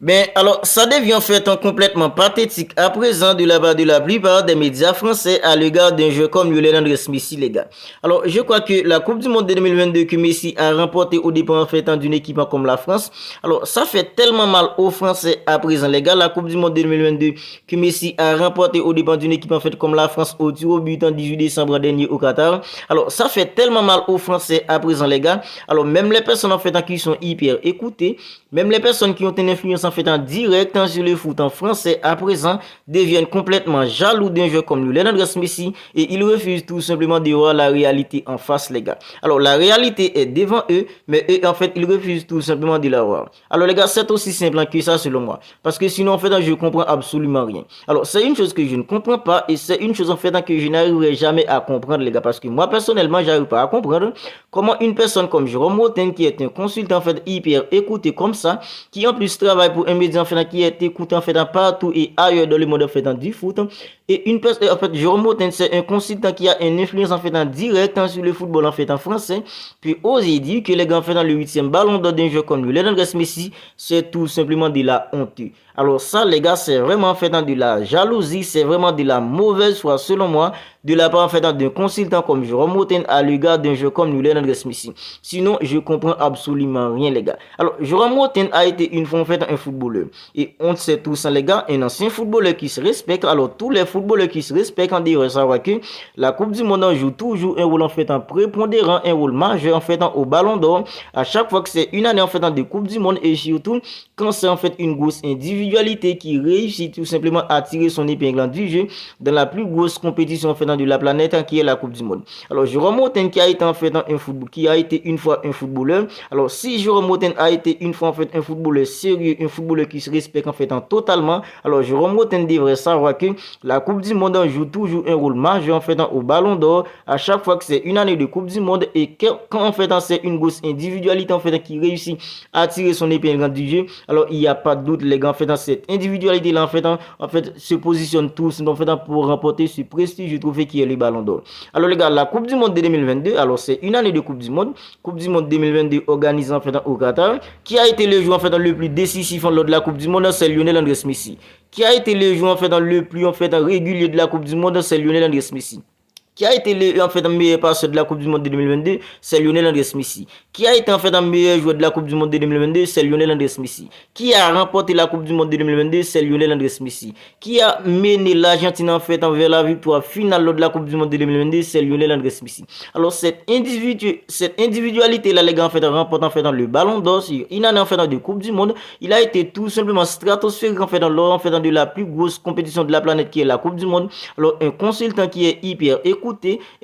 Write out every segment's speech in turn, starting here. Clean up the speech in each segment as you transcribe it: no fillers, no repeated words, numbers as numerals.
Ben, alors, ça devient en fait complètement pathétique à présent de la part de la plupart des médias français à l'égard d'un jeu comme Lionel Andrés Messi, les gars. Alors, je crois que la Coupe du Monde de 2022 que Messi a remporté au départ en fait d'une équipe comme la France, alors ça fait tellement mal aux Français à présent, les gars. La Coupe du Monde de 2022 que Messi a remporté au départ d'une équipe en fait comme la France au tir au but en 18 décembre dernier au Qatar. Alors, ça fait tellement mal aux Français à présent, les gars. Alors, même les personnes en fait qui sont hyper écoutées, même les personnes qui ont une influence en fait en direct sur le foot en français à présent deviennent complètement jaloux d'un jeu comme Lionel Andrés Messi et ils refusent tout simplement de voir la réalité en face, les gars. Alors la réalité est devant eux, mais eux en fait ils refusent tout simplement de la voir. Alors les gars, c'est aussi simple que ça selon moi, parce que sinon en fait je comprends absolument rien. Alors c'est une chose que je ne comprends pas et c'est une chose en fait que je n'arriverai jamais à comprendre, les gars, parce que moi personnellement j'arrive pas à comprendre comment une personne comme Jérôme Roten, qui est un consultant en fait hyper écouté comme ça, qui en plus travaille pour un média en fait qui est écouté en fait partout et ailleurs dans le monde en fait du foot, et une personne en fait Jérôme Roten, c'est un consultant qui a une influence en fait en direct sur le football en fait en français, puis oser dire que les gars en fait dans le 8e ballon d'or d'un jeu comme Lionel Andrés Messi, c'est tout simplement de la honte. Alors ça les gars, c'est vraiment en fait de la jalousie, c'est vraiment de la mauvaise foi selon moi de la part en fait d'un consultant comme Jérôme Roten à l'égard d'un jeu comme Lionel Andrés Messi. Sinon je comprends absolument rien, les gars. Alors Jérôme Roten a été une fois en fait un footballeur et on sait tous, les gars, un ancien footballeur qui se respecte. Alors tous les footballeurs qui se respectent en devraient savoir que la Coupe du Monde joue toujours un rôle en fait en prépondérant, un rôle majeur en fait au Ballon d'Or à chaque fois que c'est une année en fait de Coupe du Monde, et surtout quand c'est en fait une grosse individualité qui réussit tout simplement à tirer son épingle du jeu dans la plus grosse compétition en fait de la planète, qui est la Coupe du Monde. Alors Jérôme Roten, qui a été en fait un football, qui a été une fois un footballeur. Alors si Jérôme Roten a été une fois en fait un footballeur sérieux, un footballeur qui se respecte en fait totalement, alors Jérôme Roten devrait savoir que la Coupe du Monde joue toujours un rôle majeur en fait au Ballon d'Or à chaque fois que c'est une année de Coupe du Monde, et quand en fait c'est une grosse individualité en fait qui réussit à tirer son épingle du jeu, alors il n'y a pas de doute, les gars, en fait cette individualité là en fait se positionne tous en fait pour remporter ce prestigieux trophée qui est le Ballon d'Or. Alors les gars, la Coupe du Monde de 2022, alors c'est une année de Coupe du Monde 2022 organisée en fait au Qatar. Qui a été le joueur en fait le plus décisif lors de la Coupe du Monde? C'est Lionel Andrés Messi. Qui a été le joueur en fait le plus en fait régulier de la Coupe du Monde? C'est Lionel Andrés Messi. Qui a été en fait meilleur passeur de la Coupe du Monde de 2022? C'est Lionel Andrés Messi. Qui a été en fait meilleur joueur de la Coupe du Monde de 2022? C'est Lionel Andrés Messi. Qui a remporté la Coupe du Monde de 2022? C'est Lionel Andrés Messi. Qui a mené l'Argentine en fait vers la victoire finale lors de la Coupe du Monde de 2022? C'est Lionel Andrés Messi. Alors cette individualité là, les gars, en fait remporte en fait dans le Ballon d'Or sur une année en fait de Coupe du Monde. Il a été tout simplement stratosphérique en fait lors de la plus grosse compétition de la planète, qui est la Coupe du Monde. Alors un consultant qui est hyper écouté,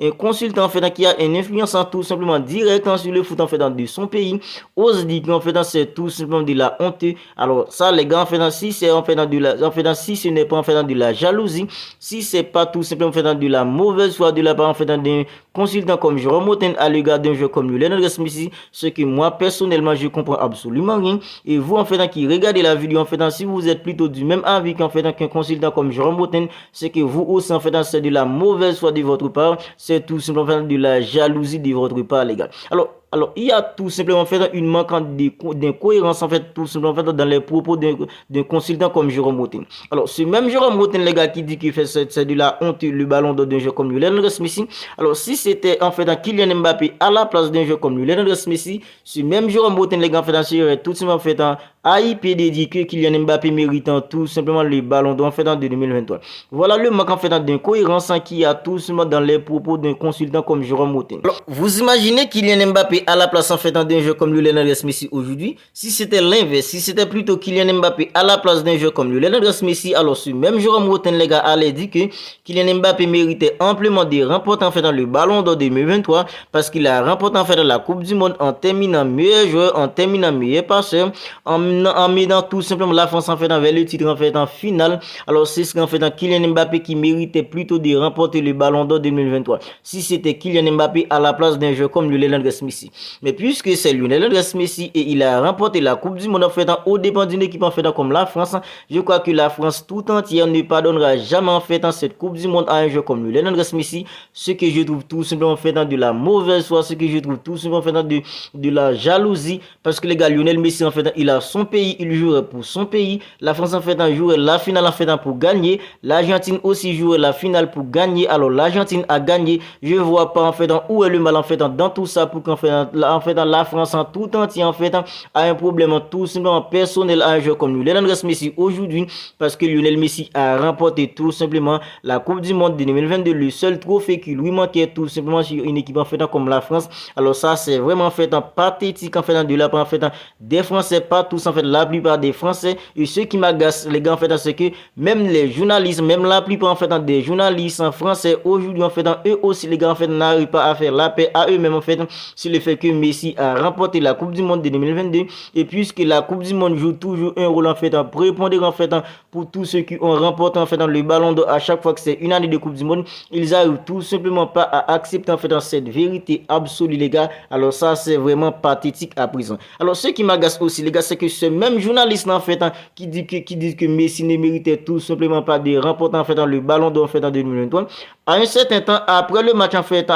un consultant en fait qui a une influence tout simplement directe sur le foot en fait de son pays, ose dire qu'en fait c'est tout simplement de la honte. Alors ça les gars, en fait si c'est en fait de la, en fait si ce n'est pas en fait de la jalousie, si c'est pas tout simplement en fait de la mauvaise foi de la part en fait d'un consultant comme Jérôme Roten à l'égard d'un jeu comme Lionel Andrés Messi, ce que moi personnellement je comprends absolument rien. Et vous en fait qui regardez la vidéo, en fait si vous êtes plutôt du même avis qu'en fait qu'un consultant comme Jérôme Roten, c'est que vous aussi en fait c'est de la mauvaise foi de votre part, c'est tout simplement de la jalousie de votre part, les gars. Alors, il y a tout simplement fait une manquante d'incohérence en fait tout simplement fait dans les propos d'un consultant comme Jérôme Roten. Alors, ce même Jérôme Roten, les gars, qui dit qu'il fait c'est de la honte le Ballon d'Or d'un jeu comme Lionel Andrés Messi. Alors, si c'était en fait Kylian Mbappé à la place d'un jeu comme Lionel Andrés Messi, ce même Jérôme Roten, les gars, en fait serait tout simplement fait un AIP dit que Kylian Mbappé méritant tout simplement le Ballon d'Or en fait en 2023. Voilà le manque en fait d'incohérence qui a tout simplement dans les propos d'un consultant comme Jérôme Roten. Alors, vous imaginez Kylian Mbappé à la place en fait d'un jeu comme Lionel Andrés Messi aujourd'hui? Si c'était l'inverse, si c'était plutôt Kylian Mbappé à la place d'un jeu comme Lionel Andrés Messi, alors ce même Jérôme Roten, les gars, allait dire que Kylian Mbappé méritait amplement de remporter en fait dans le Ballon d'Or 2023 parce qu'il a remporté en fait la Coupe du Monde en terminant meilleur joueur, en terminant meilleur passeur, en menant tout simplement la France en fait vers le titre en fait en finale. Alors c'est ce qu'en fait Kylian Mbappé qui méritait plutôt de remporter le Ballon d'Or 2023 si c'était Kylian Mbappé à la place d'un joueur comme Lionel Andrés Messi. Mais puisque c'est Lionel Andrés Messi et il a remporté la Coupe du Monde en fait au dépend d'une équipe en fait comme la France, je crois que la France tout entière ne pardonnera jamais en fait cette Coupe du Monde à un joueur comme Lionel Andrés Messi, ce que je trouve tout simplement en fait de la mauvaise foi, ce que je trouve tout simplement en fait de la jalousie, parce que les gars, Lionel Messi en fait il a son pays, il jouerait pour son pays. La France en fait jouerait la finale en fait pour gagner. L'Argentine aussi jouerait la finale pour gagner. Alors l'Argentine a gagné. Je vois pas en fait où est le mal en fait dans tout ça pour qu'en fait la France en tout entier en fait a un problème tout simplement personnel à un joueur comme Lionel Messi aujourd'hui parce que Lionel Messi a remporté tout simplement la Coupe du Monde de 2022, le seul trophée qui lui manquait tout simplement sur une équipe en fait comme la France. Alors ça c'est vraiment en fait pathétique en fait de la part en fait des Français, pas tous en fait, la plupart des Français. Et ce qui m'agace les gars en fait c'est que même les journalistes, même la plupart en fait des journalistes en français aujourd'hui en fait eux aussi les gars en fait n'arrivent pas à faire la paix à eux-mêmes en fait sur le fait que Messi a remporté la Coupe du Monde de 2022 et puisque la Coupe du Monde joue toujours un rôle en fait prépondérant en fait pour tous ceux qui ont remporté en fait le ballon d'or à chaque fois que c'est une année de Coupe du Monde, ils arrivent tout simplement pas à accepter en fait cette vérité absolue les gars. Alors ça c'est vraiment pathétique à présent. Alors ce qui m'agace aussi les gars c'est que ce même journaliste en fait qui dit que Messi ne méritait tout simplement pas de remporter en fait le ballon d'or en fait en 2023 à un certain temps après le match en fait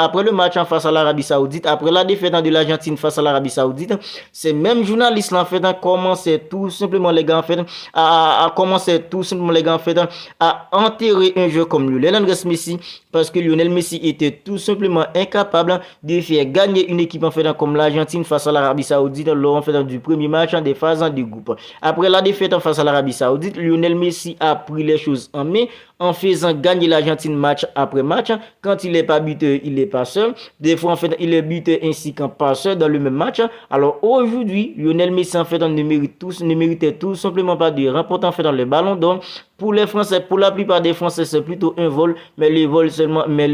face à l'Arabie Saoudite, après la défaite de l'Argentine face à l'Arabie Saoudite, ces mêmes journalistes en fait commençaient tout simplement les gars en fait à commencer tout simplement les gars en fait à enterrer un jeu comme Lionel Messi parce que Lionel Messi était tout simplement incapable de faire gagner une équipe en fait comme l'Argentine face à l'Arabie Saoudite lors en fait du premier match des phases du groupe. Après la défaite face à l'Arabie Saoudite, Lionel Messi a pris les choses en main en faisant gagner l'Argentine match après match. Quand il n'est pas buteur, il est passeur. Des fois, en fait, il est buteur ainsi qu'un passeur dans le même match. Alors aujourd'hui, Lionel Messi, en fait, ne méritait tout simplement pas de remporter en fait dans le ballon d'or. Pour les Français, pour la plupart des Français, c'est plutôt un vol, mais le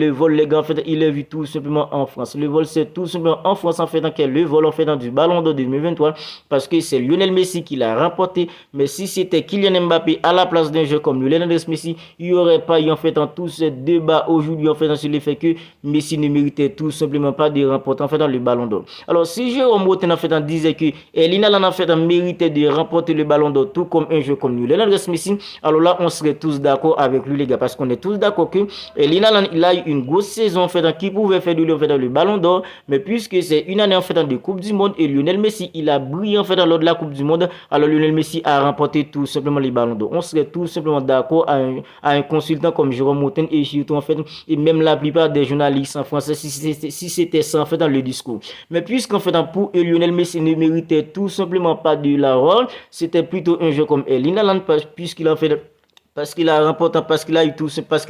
vol, les gars, en fait, il est vu tout simplement en France. Le vol, c'est tout simplement en France, en fait, que le vol, en fait, du ballon d'or 2023, parce que c'est Lionel Messi qui l'a remporté. Mais si c'était Kylian Mbappé à la place d'un jeu comme Lionel Messi, il n'y aurait pas eu, en fait, tout ce débat aujourd'hui, en fait, sur le fait que Messi ne méritait tout simplement pas de remporter, en fait, le ballon d'or. Alors, si Jérôme Boateng, en fait, disait que Erling Haaland, en fait, méritait de remporter le ballon d'or, tout comme un jeu comme Lionel Messi, alors là, on serait tous d'accord avec lui les gars parce qu'on est tous d'accord que Erling Haaland il a eu une grosse saison en fait qui pouvait faire de lui en fait le ballon d'or, mais puisque c'est une année en fait de Coupe du Monde et Lionel Messi il a brillé en fait lors de la Coupe du Monde, alors Lionel Messi a remporté tout simplement les ballons d'or. On serait tout simplement d'accord à un consultant comme Jérôme Boateng et surtout en fait et même la plupart des journalistes en français si c'était ça en fait dans le discours. Mais puisqu'en fait pour Lionel Messi ne méritait tout simplement pas de la rôle, c'était plutôt un jeu comme Erling Haaland puisqu'il a fait parce qu'il a remporté, parce qu'il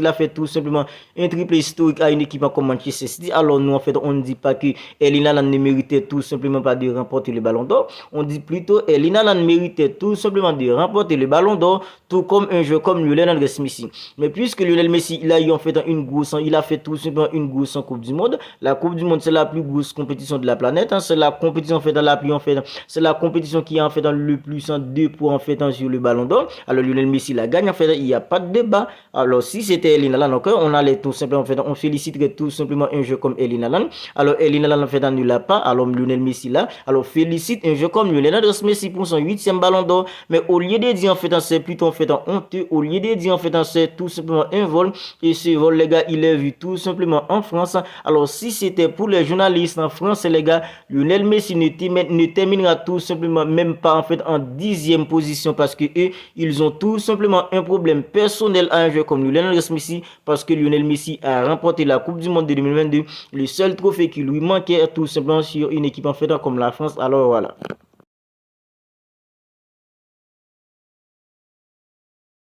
a fait tout simplement un triple historique à une équipe comme Manchester City. Alors nous en fait on ne dit pas que Erling Haaland ne méritait tout simplement pas de remporter le ballon d'or. On dit plutôt Erling Haaland méritait tout simplement de remporter le ballon d'or, tout comme un jeu comme Lionel Messi. Mais puisque Lionel Messi il a eu en fait il a fait tout simplement une grosse Coupe du Monde. La Coupe du Monde c'est la plus grosse compétition de la planète. C'est la compétition en fait dans la plus en fait c'est la compétition qui a en fait dans le plus en 2 points en fait sur le ballon d'or. Alors Lionel Messi la gagne en fait. Il n'y a pas de débat. Alors, si c'était Erling Haaland, on allait tout simplement, en fait, on féliciterait tout simplement un jeu comme Erling Haaland. Alors, Erling Haaland, en fait, ne l'a pas. Alors, Lionel Messi là. Alors, félicite un jeu comme Lionel Messi pour son 8e ballon d'or. Mais au lieu de dire, en fait, c'est plutôt, en fait, honteux. Au lieu de dire, en fait, c'est tout simplement un vol. Et ce vol, les gars, il est vu tout simplement en France. Alors, si c'était pour les journalistes en France, les gars, Lionel Messi ne terminera tout simplement même pas, en fait, en 10e position parce que eux, ils ont tout simplement un problème personnel à un jeu comme Lionel Messi parce que Lionel Messi a remporté la Coupe du Monde de 2022, le seul trophée qui lui manquait tout simplement sur une équipe en fait comme la France. Alors voilà.